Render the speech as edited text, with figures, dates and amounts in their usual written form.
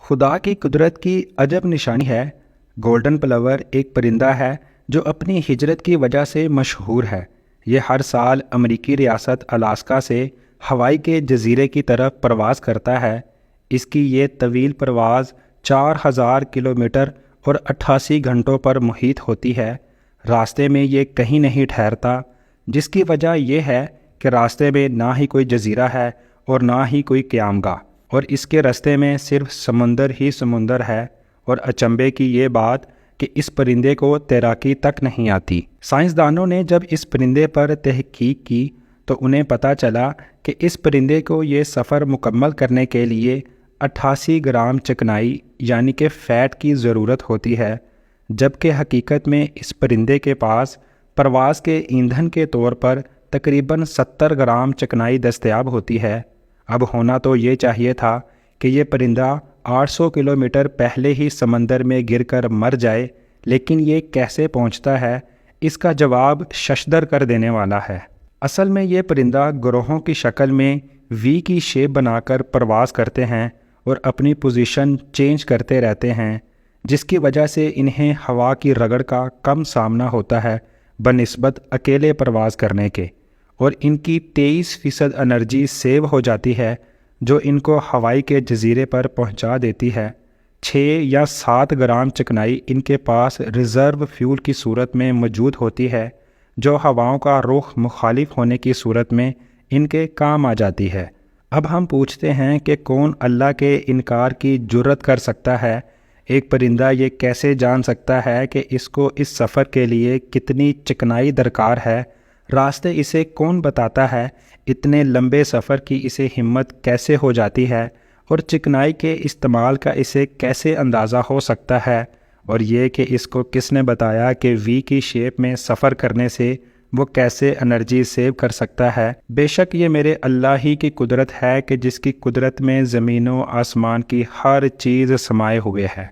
خدا کی قدرت کی عجب نشانی ہے۔ گولڈن پلور ایک پرندہ ہے جو اپنی ہجرت کی وجہ سے مشہور ہے۔ یہ ہر سال امریکی ریاست الاسکا سے ہوائی کے جزیرے کی طرف پرواز کرتا ہے۔ اس کی یہ طویل پرواز 4000 کلومیٹر اور 88 گھنٹوں پر محیط ہوتی ہے۔ راستے میں یہ کہیں نہیں ٹھہرتا، جس کی وجہ یہ ہے کہ راستے میں نہ ہی کوئی جزیرہ ہے اور نہ ہی کوئی قیام گاہ، اور اس کے راستے میں صرف سمندر ہی سمندر ہے۔ اور اچنبے کی یہ بات کہ اس پرندے کو تیراکی تک نہیں آتی۔ سائنسدانوں نے جب اس پرندے پر تحقیق کی تو انہیں پتہ چلا کہ اس پرندے کو یہ سفر مکمل کرنے کے لیے 88 گرام چکنائی یعنی کہ فیٹ کی ضرورت ہوتی ہے، جبکہ حقیقت میں اس پرندے کے پاس پرواز کے ایندھن کے طور پر تقریباً 70 گرام چکنائی دستیاب ہوتی ہے۔ اب ہونا تو یہ چاہیے تھا کہ یہ پرندہ 800 کلومیٹر پہلے ہی سمندر میں گر کر مر جائے، لیکن یہ کیسے پہنچتا ہے، اس کا جواب ششدر کر دینے والا ہے۔ اصل میں یہ پرندہ گروہوں کی شکل میں وی کی شیپ بنا کر پرواز کرتے ہیں اور اپنی پوزیشن چینج کرتے رہتے ہیں، جس کی وجہ سے انہیں ہوا کی رگڑ کا کم سامنا ہوتا ہے بنسبت اکیلے پرواز کرنے کے، اور ان کی 23% انرجی سیو ہو جاتی ہے جو ان کو ہوائی کے جزیرے پر پہنچا دیتی ہے۔ 6 یا 7 گرام چکنائی ان کے پاس ریزرو فیول کی صورت میں موجود ہوتی ہے، جو ہواؤں کا رخ مخالف ہونے کی صورت میں ان کے کام آ جاتی ہے۔ اب ہم پوچھتے ہیں کہ کون اللہ کے انکار کی جرت کر سکتا ہے؟ ایک پرندہ یہ کیسے جان سکتا ہے کہ اس کو اس سفر کے لیے کتنی چکنائی درکار ہے؟ راستے اسے کون بتاتا ہے؟ اتنے لمبے سفر کی اسے ہمت کیسے ہو جاتی ہے؟ اور چکنائی کے استعمال کا اسے کیسے اندازہ ہو سکتا ہے؟ اور یہ کہ اس کو کس نے بتایا کہ وی کی شیپ میں سفر کرنے سے وہ کیسے انرجی سیو کر سکتا ہے؟ بے شک یہ میرے اللہ ہی کی قدرت ہے کہ جس کی قدرت میں زمین و آسمان کی ہر چیز سمائے ہوئے ہے۔